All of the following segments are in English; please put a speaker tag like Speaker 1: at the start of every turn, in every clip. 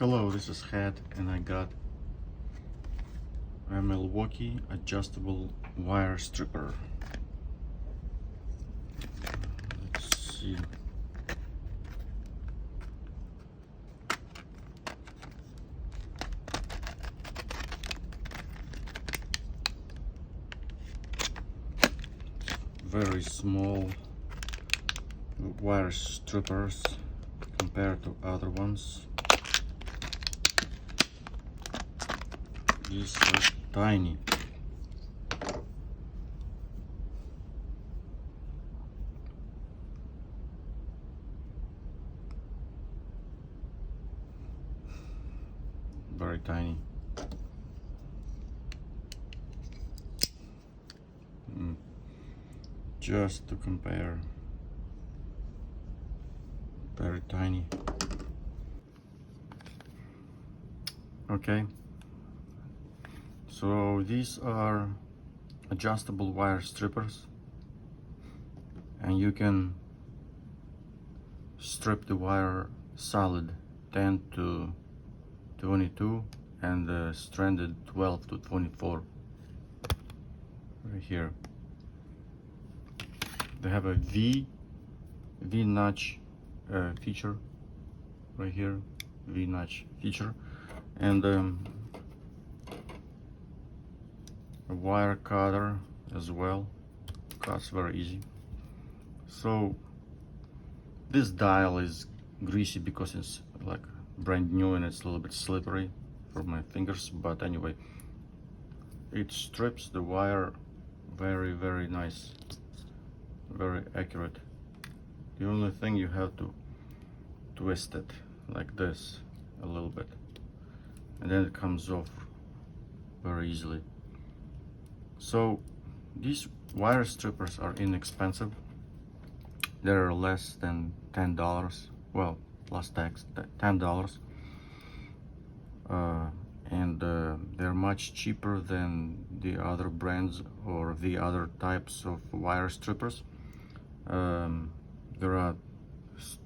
Speaker 1: Hello, this is Head, and I got a Milwaukee adjustable wire stripper. Let's see. Very small wire strippers compared to other ones. These are tiny. Very tiny. Just to compare, very tiny. Okay, so these are adjustable wire strippers, and you can strip the wire solid 10 to 22 and stranded 12 to 24 right here. They have a V notch feature right here, V notch feature, and a wire cutter as well. Cuts very easy. So this dial is greasy because it's like brand new and it's a little bit slippery for my fingers, but anyway, it strips the wire very nice, very accurate. The only thing, you have to twist it like this a little bit, and then it comes off very easily. So these wire strippers are inexpensive. They're less than $10, well, plus tax, $10, and they're much cheaper than the other brands or the other types of wire strippers. There are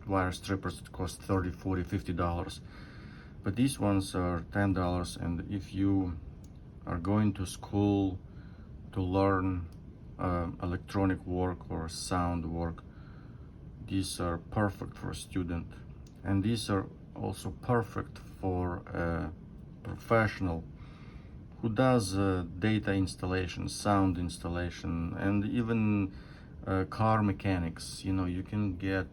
Speaker 1: wire strippers that cost $30, $40, $50, but these ones are $10. And if you are going to school to learn electronic work or sound work, these are perfect for a student. And these are also perfect for a professional who does data installation, sound installation, and even car mechanics. You know, you can get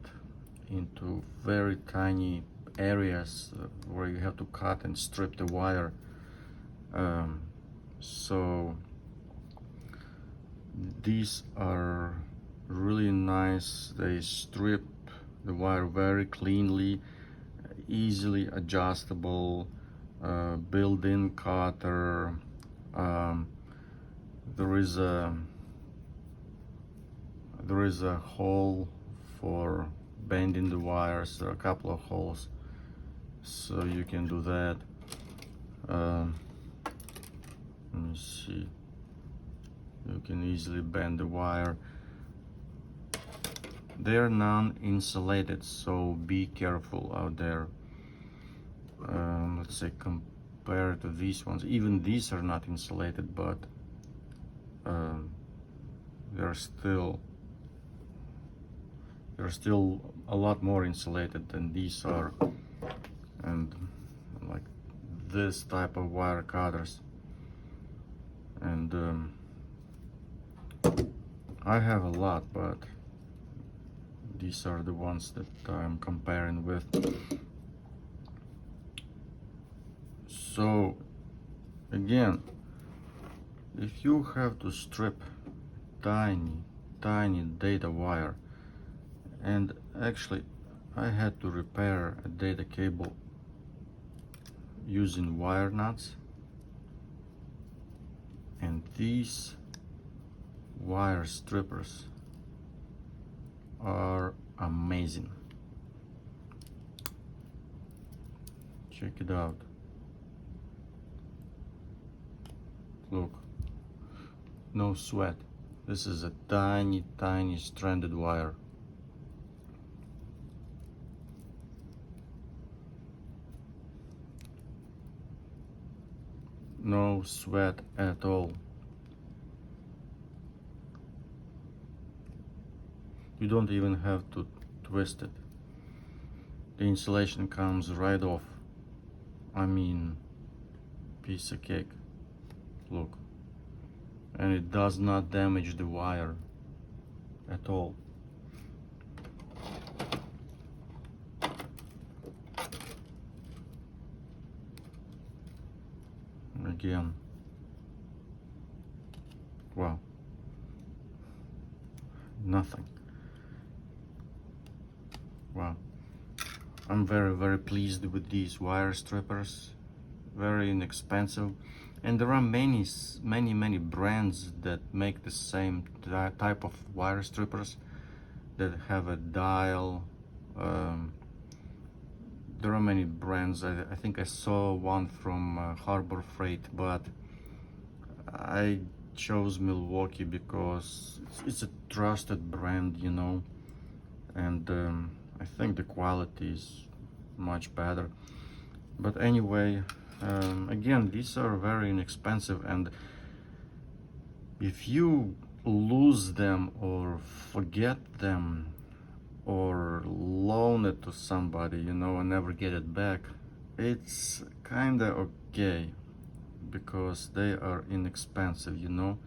Speaker 1: into very tiny areas where you have to cut and strip the wire. So these are really nice. They strip the wire very cleanly, easily adjustable, built-in cutter. There is a hole for bending the wires. There are a couple of holes, so you can do that. Let me see. You can easily bend the wire. They're non-insulated, so be careful out there. Let's say compared to these ones, even these are not insulated, but they're still a lot more insulated than these are. And like this type of wire cutters, and I have a lot, but these are the ones that I'm comparing with. So again, if you have to strip tiny data wire, and actually I had to repair a data cable using wire nuts, and these wire strippers are amazing. Check it out. Look, no sweat. This is a tiny stranded wire. no sweat at all. You don't even have to twist it. The insulation comes right off. I mean, piece of cake. Look. And it does not damage the wire at all. Again, wow, nothing. Wow, I'm very pleased with these wire strippers. Very inexpensive, and there are many brands that make the same type of wire strippers that have a dial. There are many brands. I think I saw one from Harbor Freight, but I chose Milwaukee because it's a trusted brand, you know, and I think the quality is much better. But anyway, again, these are very inexpensive, and if you lose them or forget them or loan it to somebody, you know, and never get it back, it's kinda okay because they are inexpensive, you know.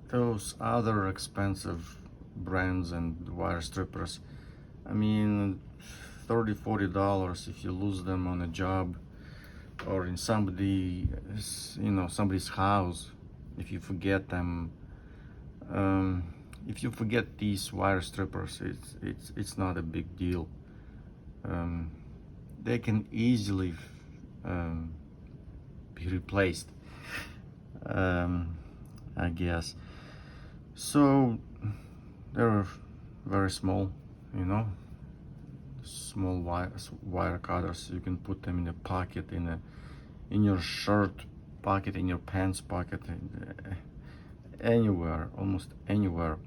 Speaker 1: Those other expensive brands and wire strippers, I mean, $30–40 if you lose them on a job or in somebody, you know, somebody's house. If you forget them, if you forget these wire strippers, it's not a big deal. They can easily be replaced, I guess. So they're very small, you know, small wire cutters. You can put them in a pocket, in your shirt pocket, in your pants pocket, anywhere, almost anywhere.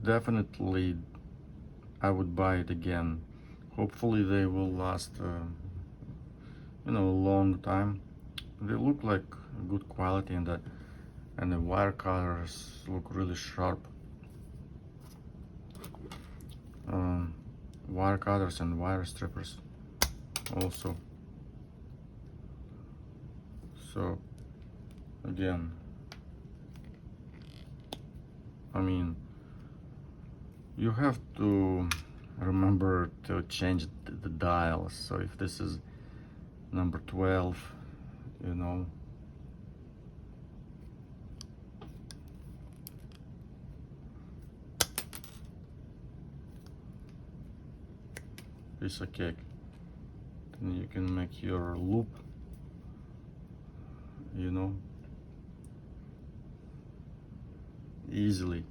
Speaker 1: Definitely I would buy it again. Hopefully they will last you know, a long time. They look like good quality, and the wire cutters look really sharp. Wire cutters and wire strippers also. So again, I mean, you have to remember to change the dials. So if this is number 12, you know, piece of cake, then you can make your loop, you know, easily.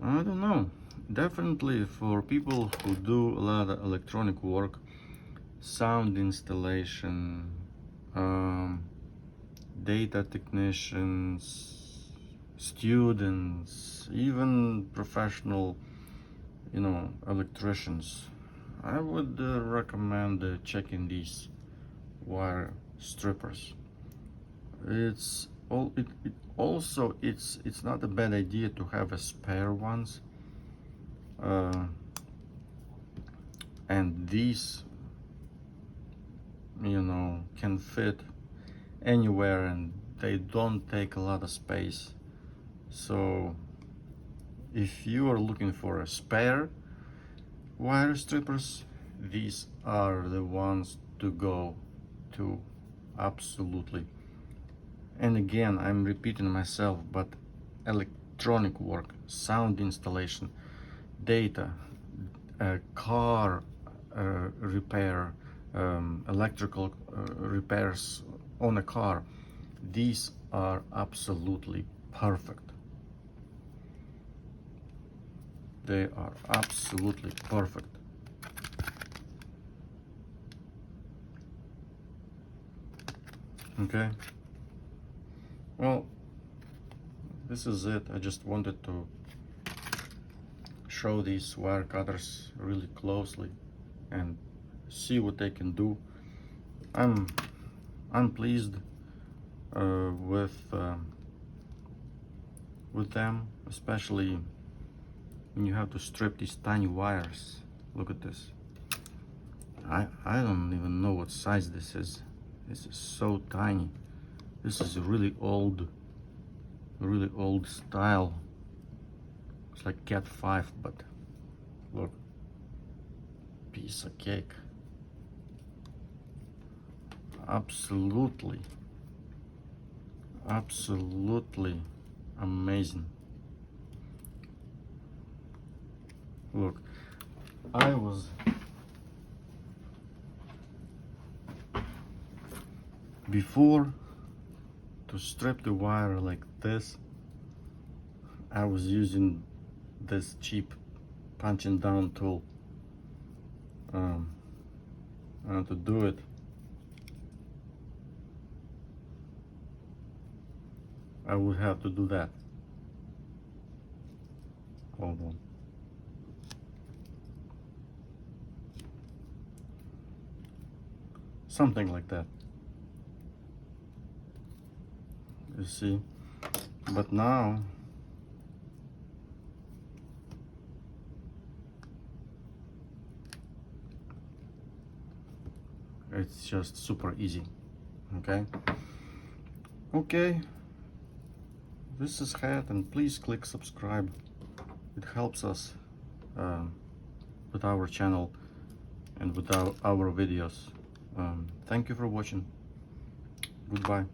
Speaker 1: I don't know, definitely for people who do a lot of electronic work, sound installation, data technicians, students, even professional, you know, electricians, I would recommend checking these wire strippers. It's not a bad idea to have a spare ones, and these, you know, can fit anywhere and they don't take a lot of space. So if you are looking for a spare wire strippers, these are the ones to go to, absolutely. And again, I'm repeating myself, but electronic work, sound installation, data, car repair, electrical repairs on a car, these are absolutely perfect. They are absolutely perfect. Okay, well, this is it. I just wanted to show these wire cutters really closely. and see what they can do. I'm pleased with them, especially when you have to strip these tiny wires. Look at this. I don't even know what size this is. This is so tiny. This is really old style. It's like Cat 5, but look, piece of cake. Absolutely amazing. Look, I was before, to strip the wire like this, I was using this cheap punching down tool and to do it. I would have to do that. Hold on. Something like that. You see? But now it's just super easy. Okay, this is Het, and please click subscribe. It helps us with our channel and with our videos. Thank you for watching. Goodbye.